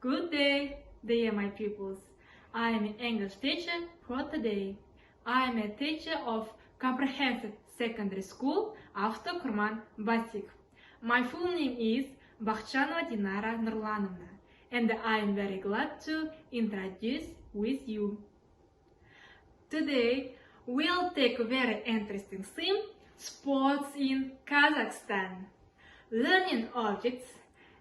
Good day, dear my pupils. I am an English teacher for today. I am a teacher of Comprehensive Secondary School Автокурман Басик. My full name is Бахчанова Dinara Nurlanovna, and I am very glad to introduce with you. Today, we'll take a very interesting theme, sports in Kazakhstan. Learning objects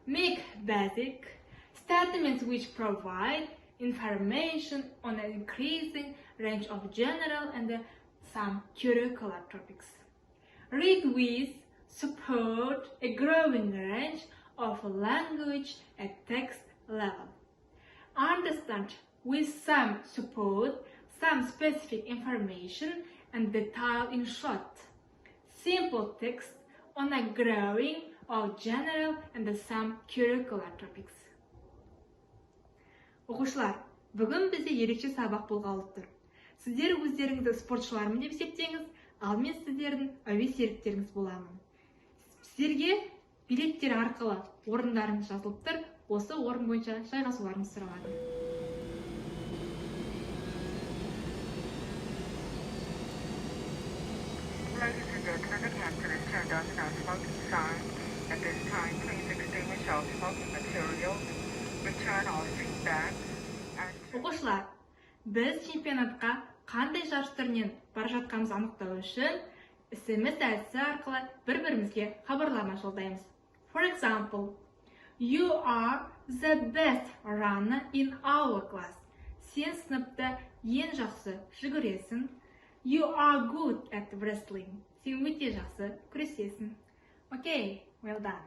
make basic statements which provide information on an increasing range of general and some curricular topics. Read with support a growing range of language at text level. Understand with some support some specific information and detail in short. Simple text on a growing of general and some curricular topics. Оқушылар, бүгін бізде ерекше сабақ болғалы тұр. Сіздер өздеріңізді спортшылармын деп есептеңіз, ал мен сіздердің әуе серіктеріңіз боламын. Сіздерге билеттер арқылы орындарыңыз жазылып тұр, осы орын бойынша жайғасуларыңыз сұралады. Ladies and gentlemen, the captain has turned on the no-smoking sign. At this time, please extinguish all smoking materials, return all feedback, and... Оқушылар, біз чемпионатқа қандай жарыс түрінен бара жатқанымызды анықтау үшін SMS әдісі арқылы бір-бірімізге хабарлама жолдаймыз. For example, you are the best runner in our class. Сен сыныпта ең жақсы жүгіресің. You are good at wrestling. Сен өте жақсы күресесің. Okay, well done.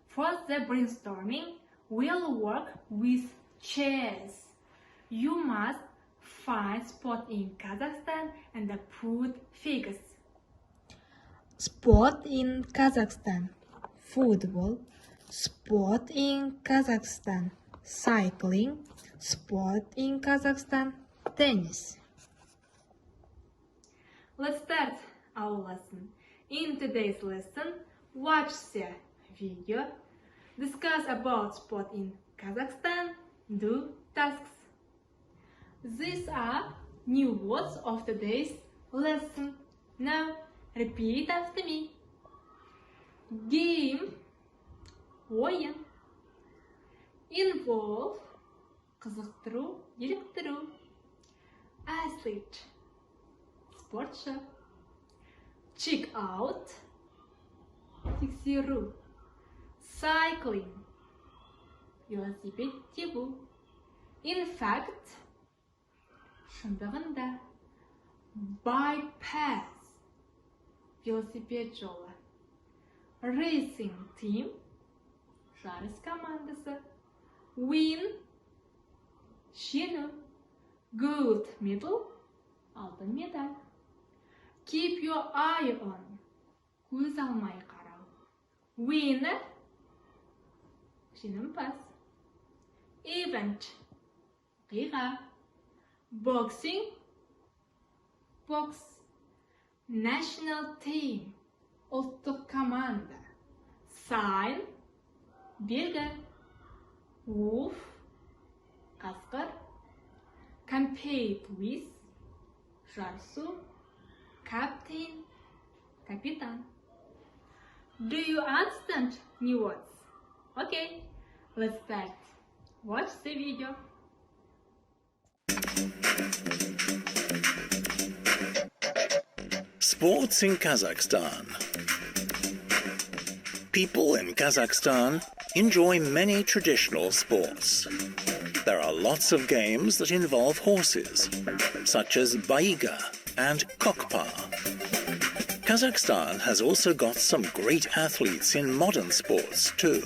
For the brainstorming, we'll work with chairs. You must find sport in Kazakhstan and put figures. Sport in Kazakhstan. Football. Sport in Kazakhstan. Cycling. Sport in Kazakhstan. Tennis. Let's start our lesson. In today's lesson, watch the video, discuss about sport in Kazakhstan, do tasks. These are new words of today's lesson. Now, repeat after me. Game, ойын. Involve, қызықтыру, еліктіру. Athlete, спортшы. Check out, тексеру. Cycling, велосипед тебу. In fact, шындығында. Bypass, велосипед жолы. Racing team, жарыс командасы. Win, жеңу. Gold medal, алтын медаль. Keep your eye on, көз алмай қарау. Winner, жеңімпаз. Event, оқиға. Boxing, box. National team, ұлттық команда. Sign, белгі. Wolf, қасқыр. Compete with, жарысу. Captain, капитан. Do you understand new words? Okay, let's start. Watch the video. Sports in Kazakhstan. People in Kazakhstan enjoy many traditional sports. There are lots of games that involve horses, such as baiga and kokpa. Kazakhstan has also got some great athletes in modern sports too.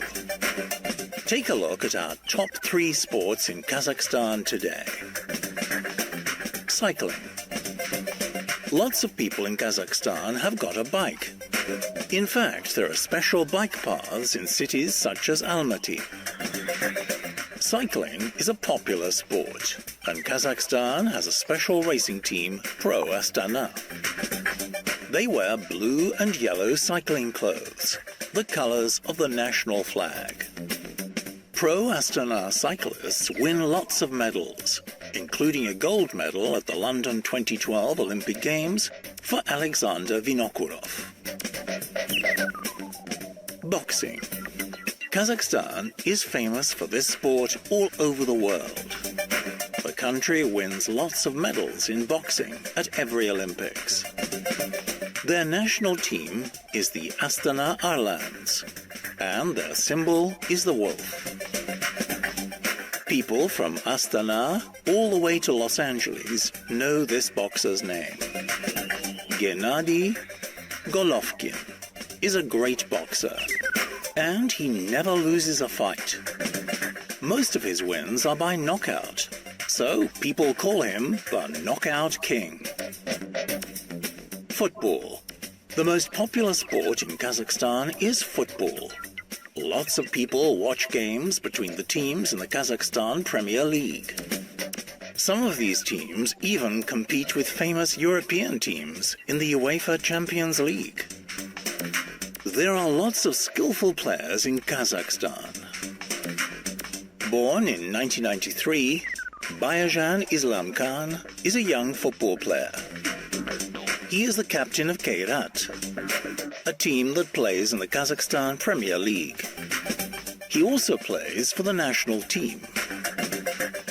Take a look at our top 3 sports in Kazakhstan today. Cycling. Lots of people in Kazakhstan have got a bike. In fact, there are special bike paths in cities such as Almaty. Cycling is a popular sport, and Kazakhstan has a special racing team, Pro Astana. They wear blue and yellow cycling clothes, the colors of the national flag. Pro Astana cyclists win lots of medals, including a gold medal at the London 2012 Olympic Games for Alexander Vinokurov. Boxing. Kazakhstan is famous for this sport all over the world. The country wins lots of medals in boxing at every Olympics. Their national team is the Astana Arlans, and their symbol is the wolf. People from Astana all the way to Los Angeles know this boxer's name. Gennady Golovkin is a great boxer, and he never loses a fight. Most of his wins are by knockout, so people call him the Knockout King. Football. The most popular sport in Kazakhstan is football. Lots of people watch games between the teams in the Kazakhstan Premier League. Some of these teams even compete with famous European teams in the UEFA Champions League. There are lots of skillful players in Kazakhstan. Born in 1993, Bayajan Islamkhan is a young football player. He is the captain of Kairat, a team that plays in the Kazakhstan Premier League. He also plays for the national team.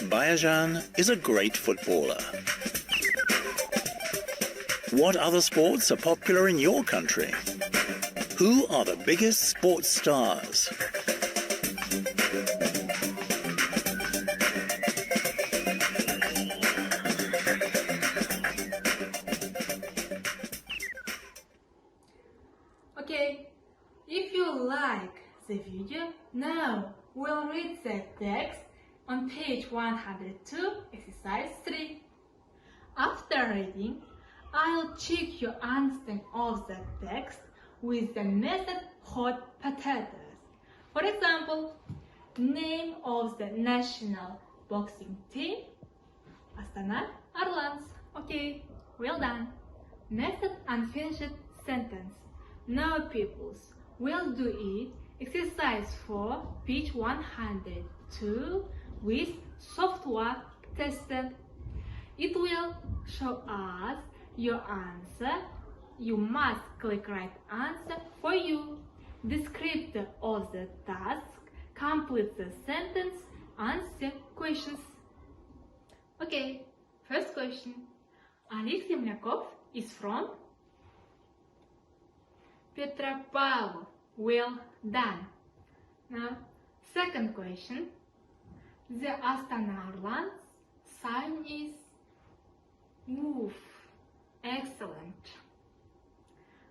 Bayajan is a great footballer. What other sports are popular in your country? Who are the biggest sports stars? Okay, if you like the video, now we'll read the text on page 102, exercise 3. After reading, I'll check your understanding of the text with the method hot potatoes. For example, name of the national boxing team, Astana Arlans. Okay, well done. Method unfinished sentence. Now pupils, we'll do it. Exercise 4, page 102 with software tester. It will show us your answer. You must click right answer for you. Descriptor of the task, complete the sentence, answer questions. Okay, first question. Alex Zemlyakov is from Petropavl. Well done. Now, second question. The Astana Arlans sign is wolf. Excellent.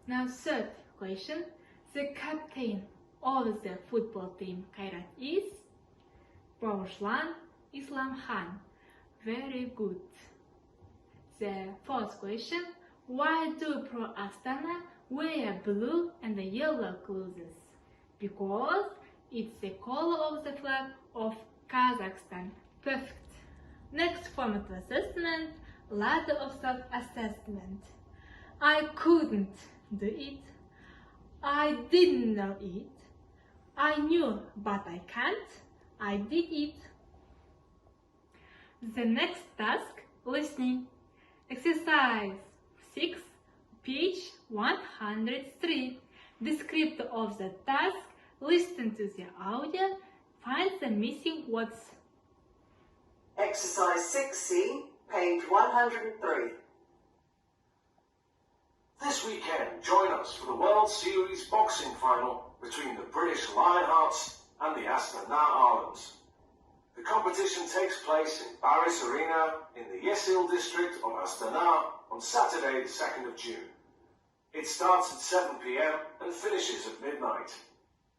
Now, third question. The captain of the football team Kairat is Bayajan Islamkhan. Very good. The fourth question. Why do Pro Astana wear blue and yellow clothes? Because it's the color of the flag of Kazakhstan. Perfect. Next format of assessment, ladder of self-assessment. I couldn't do it. I didn't know it. I knew but I can't. I did it. The next task, listening. Exercise 6, page 103. Descriptor of the task, listen to the audio, find the missing words. Exercise 6C, page 103. This weekend, join us for the World Series boxing final between the British Lionhearts and the Astana Arlans. The competition takes place in Baris Arena in the Yesil district of Astana on Saturday, the 2nd of June. It starts at 7 p.m. and finishes at midnight.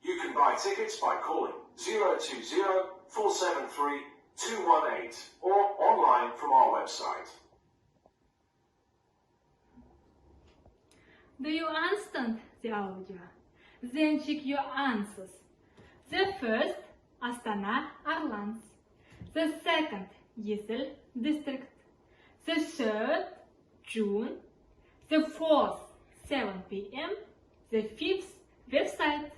You can buy tickets by calling 020-473-218 or online from our website. Do you understand the audio? Then check your answers. The first, Astana Arlans. The second, Yesil district. The third, June. The fourth, 7 p.m. The fifth, website.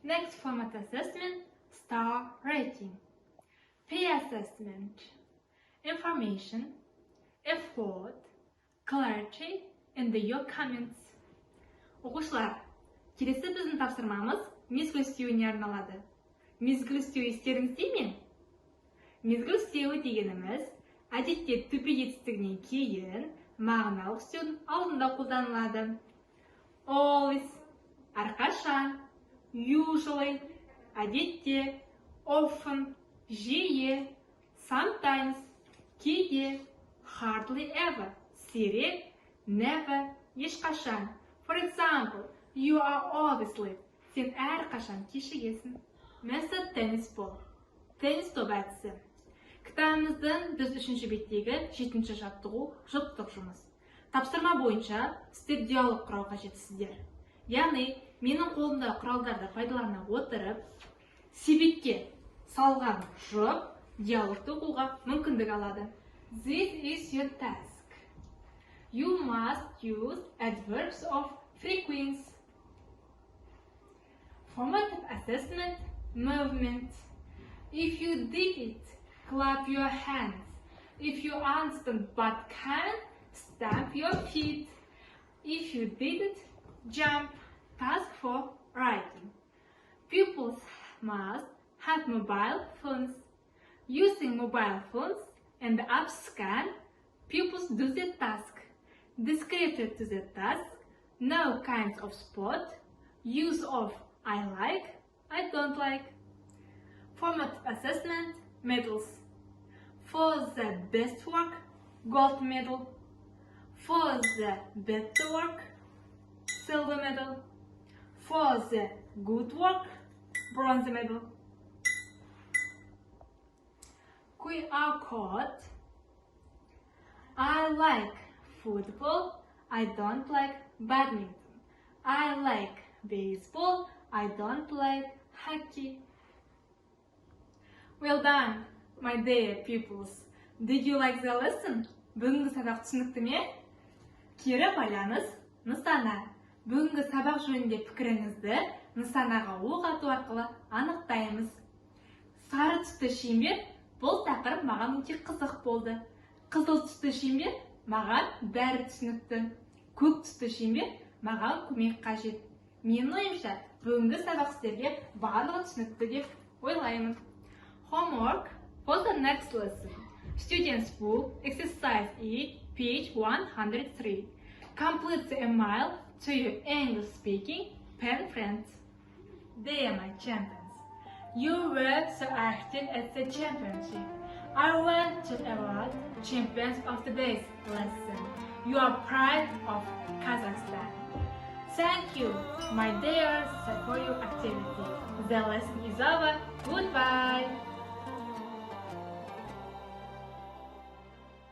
Next format assessment, Star rating. Pay assessment. Information, effort, clarity, and your comments. Оқушылар, келесі біздің тапсырмамыз мезгіл істеуіне арналады. Мезгіл істеу естеріңізде ме? Мезгіл істеуі дегеніміз, әдетте түпі етістігінен кейін мағыналық істеудің алдында қолданылады. Always, әрқашан, usually, әдетте, often, жиі, sometimes, кейде, hardly ever, сирек, never, ешқашан. For example, you are always late. Сен әрқашан кешігесің. Mr. Tennis Ball. Теннис топ әдісі. Кітабымыздың 3-ші беттегі 7-ші жаттығу жұптық жұмыс. Тапсырма бойынша сіздер диалог құрау қажетсіздер. Яғни, менің қолымда құралдарды пайдалана отырып, себетке салған жұп диалогты оқуға мүмкіндік алады. This is your task. You must use adverbs of frequency. Formative assessment, movement. If you did it, clap your hands. If you understand but can't, stamp your feet. If you didn't, jump. Task for writing. Pupils must have mobile phones. Using mobile phones and the app scan, pupils do the task. Descriptive to the task, no kinds of sport, use of I like, I don't like. Formative assessment, medals. For the best work, gold medal. For the better work, silver medal. For the good work, bronze medal. QR code. I like football, I don't like badminton. I like baseball, I don't like hockey. Well done, my dear pupils. Did you like the lesson? Бүгінгі сабақ түсінікті ме? Кері байланыс, нысана. Бүгінгі сабақ жөнінде пікіріңізді нысанаға оқ ату арқылы анықтаймыз. Сары түсті шеңбер, бұл тақырып маған өте қызық болды. Қызыл түсті шеңбер маған бәрі түсінікті. Көк түсті шеңбер маған көмек қажет. Менің ойымша, бүгінгі сабақ сіздерге барлығы түсінікті деп ойлаймын. Homework for the next lesson. Students book, exercise E, page 103. Complete the email to your English-speaking pen friends. Dear my champions, you were so active at the championship. I want to award Champions of the Day's lesson. You are pride of Kazakhstan. Thank you, my dears, for your activity. The lesson is over. Goodbye.